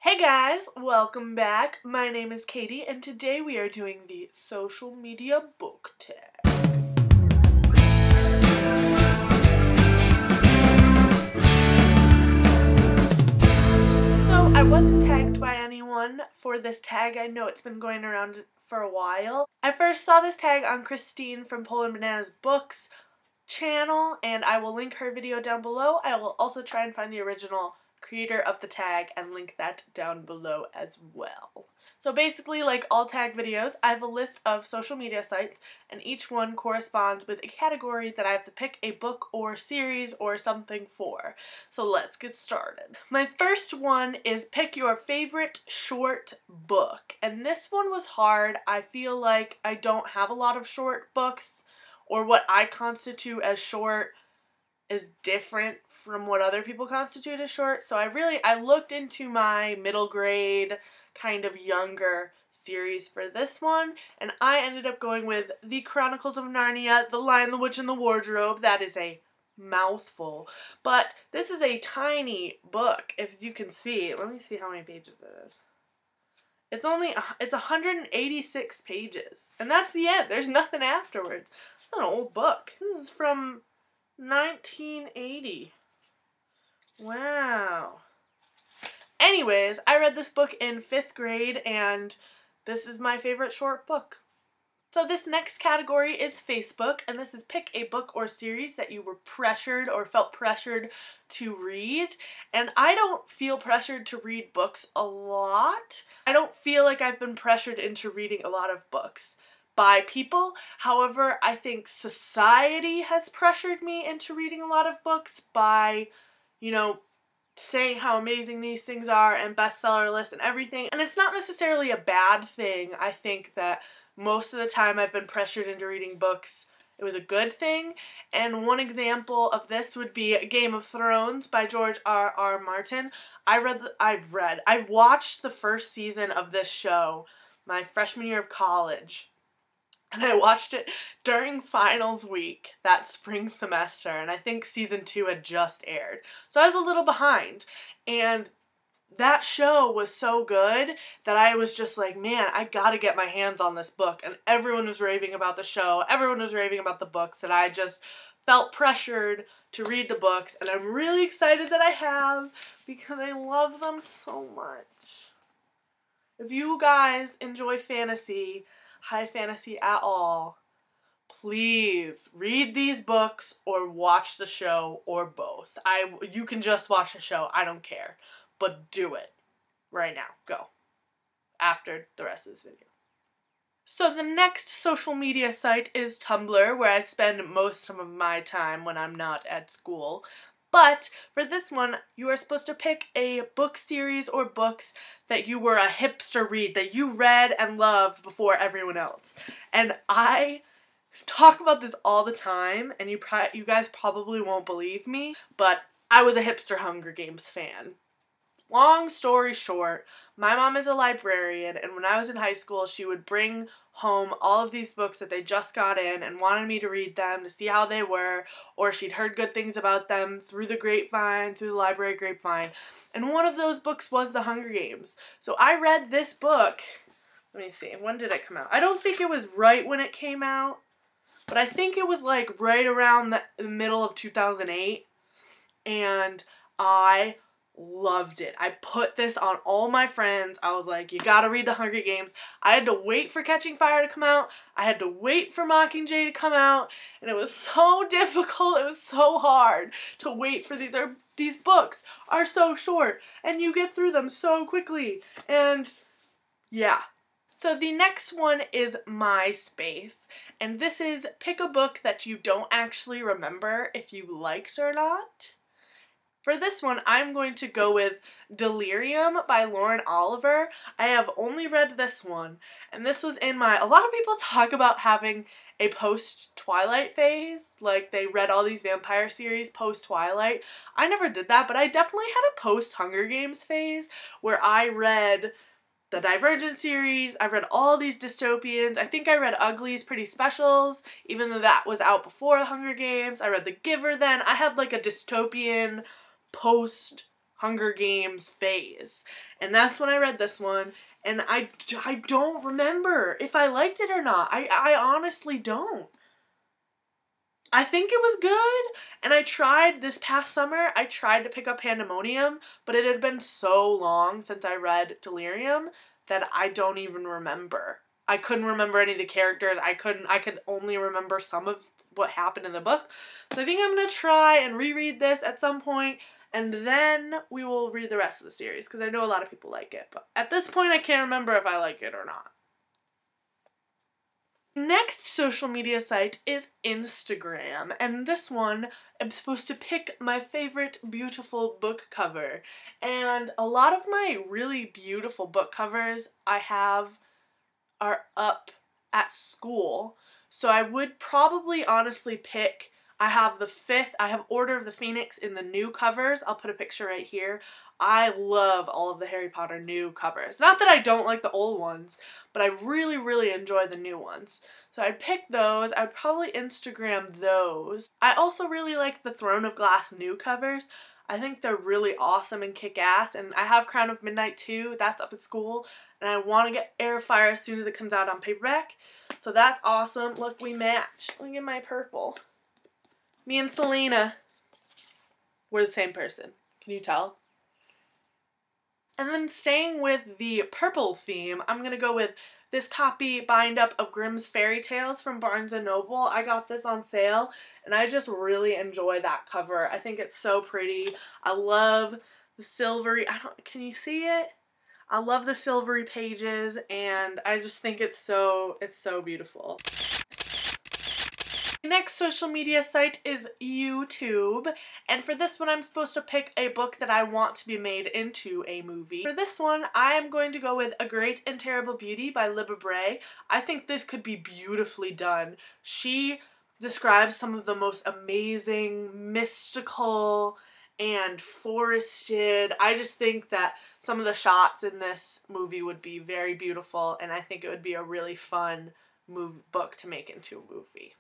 Hey guys, welcome back. My name is Katie and today we are doing the social media book tag. So I wasn't tagged by anyone for this tag. I know it's been going around for a while. I first saw this tag on Christine from Poland Bananas Books channel and I will link her video down below. I will also try and find the original creator of the tag and link that down below as well. So basically, like all tag videos, I have a list of social media sites and each one corresponds with a category that I have to pick a book or series or something for. So let's get started. My first one is pick your favorite short book. And this one was hard. I feel like I don't have a lot of short books, or what I constitute as short is different from what other people constitute as short. So I looked into my middle grade, kind of younger series for this one, and I ended up going with The Chronicles of Narnia, The Lion, the Witch, and the Wardrobe. That is a mouthful, but this is a tiny book, as you can see. Let me see how many pages it is. It's 186 pages, and that's the end. There's nothing afterwards. It's an old book. This is from 1980. Wow. Anyways, I read this book in 5th grade, and this is my favorite short book. So this next category is Facebook, and this is pick a book or series that you were pressured or felt pressured to read. And I don't feel pressured to read books a lot. I don't feel like I've been pressured into reading a lot of books by people. However, I think society has pressured me into reading a lot of books by, saying how amazing these things are and bestseller lists and everything. And it's not necessarily a bad thing. I think that most of the time I've been pressured into reading books, it was a good thing. And one example of this would be Game of Thrones by George R.R. Martin. I watched the first season of this show my freshman year of college. And I watched it during finals week that spring semester, and I think season 2 had just aired. So I was a little behind, and that show was so good that I was just like, man, I gotta get my hands on this book. And everyone was raving about the show, everyone was raving about the books, and I just felt pressured to read the books, and I'm really excited that I have because I love them so much. If you guys enjoy fantasy, high fantasy at all, please read these books or watch the show or both. You can just watch the show, I don't care, but do it right now. Go. After the rest of this video. So the next social media site is Tumblr, where I spend most of my time when I'm not at school. But for this one, you are supposed to pick a book series or books that you were a hipster read, that you read and loved before everyone else. And I talk about this all the time, and you guys probably won't believe me, but I was a hipster Hunger Games fan. Long story short, my mom is a librarian, and when I was in high school, she would bring home all of these books that they just got in and wanted me to read them to see how they were, or she'd heard good things about them through the grapevine, through the library grapevine, and one of those books was The Hunger Games. So I read this book, let me see, when did it come out? I don't think it was right when it came out, but I think it was like right around the middle of 2008, and I loved it. I put this on all my friends. I was like, you gotta read The Hunger Games. I had to wait for Catching Fire to come out. I had to wait for Mockingjay to come out. And it was so difficult. It was so hard to wait for these books are so short. And you get through them so quickly. And yeah. So the next one is MySpace. And this is pick a book that you don't actually remember if you liked or not. For this one, I'm going to go with Delirium by Lauren Oliver. I have only read this one, and this was a lot of people talk about having a post-Twilight phase, like they read all these vampire series post-Twilight. I never did that, but I definitely had a post-Hunger Games phase where I read the Divergent series, I read all these dystopians. I think I read Ugly's Pretty Specials, even though that was out before The Hunger Games. I read The Giver then. I had like a dystopian post Hunger Games phase. And that's when I read this one, and I don't remember if I liked it or not. I honestly don't. I think it was good, and I tried this past summer, I tried to pick up Pandemonium, but it had been so long since I read Delirium that I don't even remember. I couldn't remember any of the characters. I could only remember some of what happened in the book. So I think I'm going to try and reread this at some point, and then we will read the rest of the series, because I know a lot of people like it. But at this point, I can't remember if I like it or not. Next social media site is Instagram, and this one I'm supposed to pick my favorite beautiful book cover. And a lot of my really beautiful book covers I have are up at school, so I would probably honestly pick, I have Order of the Phoenix in the new covers. I'll put a picture right here. I love all of the Harry Potter new covers. Not that I don't like the old ones, but I really, really enjoy the new ones. So I'd pick those. I'd probably Instagram those. I also really like the Throne of Glass new covers. I think they're really awesome and kick-ass, and I have Crown of Midnight too. That's up at school, and I want to get Airfire as soon as it comes out on paperback. So that's awesome. Look, we match. Look at my purple. Me and Selena, we're the same person. Can you tell? And then staying with the purple theme, I'm going to go with this copy bind up of Grimm's Fairy Tales from Barnes & Noble. I got this on sale, and I just really enjoy that cover. I think it's so pretty. I love the silvery, can you see it? I love the silvery pages, and I just think it's so beautiful. The next social media site is YouTube, and for this one I'm supposed to pick a book that I want to be made into a movie. For this one I am going to go with A Great and Terrible Beauty by Libba Bray. I think this could be beautifully done. She describes some of the most amazing, mystical, and forested. I just think that some of the shots in this movie would be very beautiful, and I think it would be a really fun book to make into a movie.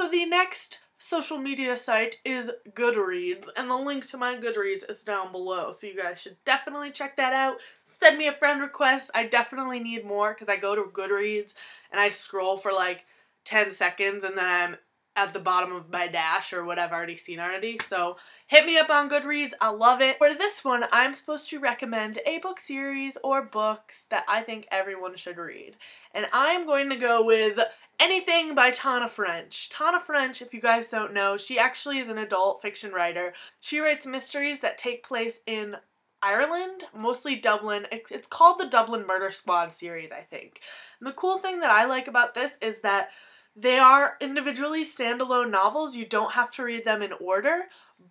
So the next social media site is Goodreads, and the link to my Goodreads is down below, so you guys should definitely check that out. Send me a friend request. I definitely need more, because I go to Goodreads and I scroll for like 10 seconds and then I'm at the bottom of my dash or what I've already seen already. So hit me up on Goodreads. I love it. For this one, I'm supposed to recommend a book series or books that I think everyone should read. And I'm going to go with Anything by Tana French. Tana French, if you guys don't know, she actually is an adult fiction writer. She writes mysteries that take place in Ireland, mostly Dublin. It's called the Dublin Murder Squad series, I think. And the cool thing that I like about this is that they are individually standalone novels. You don't have to read them in order,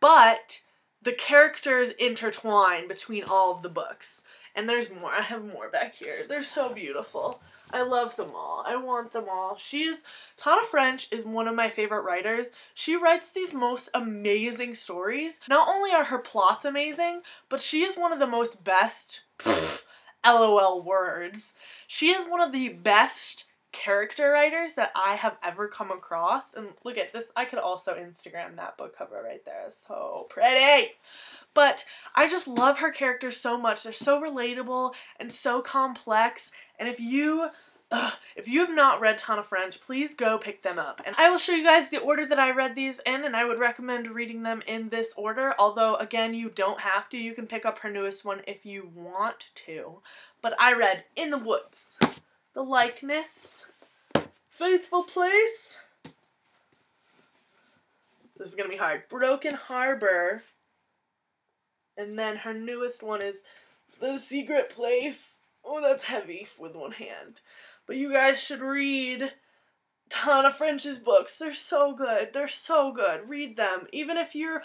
but the characters intertwine between all of the books. And there's more. I have more back here. They're so beautiful. I love them all. I want them all. Tana French is one of my favorite writers. She writes these most amazing stories. Not only are her plots amazing, but she is one of the most best, LOL words. She is one of the best character writers that I have ever come across. And look at this. I could also Instagram that book cover right there. It's so pretty. But I just love her characters so much. They're so relatable and so complex. And if you have not read Tana French, please go pick them up. And I will show you guys the order that I read these in, and I would recommend reading them in this order. Although, again, you don't have to. You can pick up her newest one if you want to. But I read In the Woods, The Likeness, Faithful Place. This is going to be hard. Broken Harbor. And then her newest one is The Secret Place. Oh, that's heavy with one hand. But you guys should read Tana French's books. They're so good. They're so good. Read them. Even if you're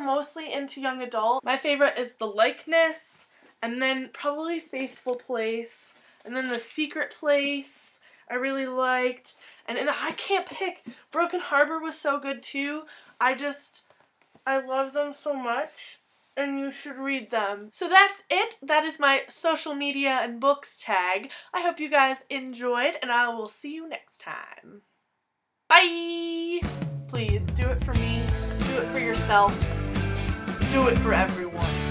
mostly into young adult. My favorite is The Likeness, and then probably Faithful Place, and then The Secret Place I really liked. And I can't pick. Broken Harbor was so good too. I love them so much. And you should read them. So that's it. That is my social media and books tag. I hope you guys enjoyed, and I will see you next time. Bye! Please, do it for me. Do it for yourself. do it for everyone.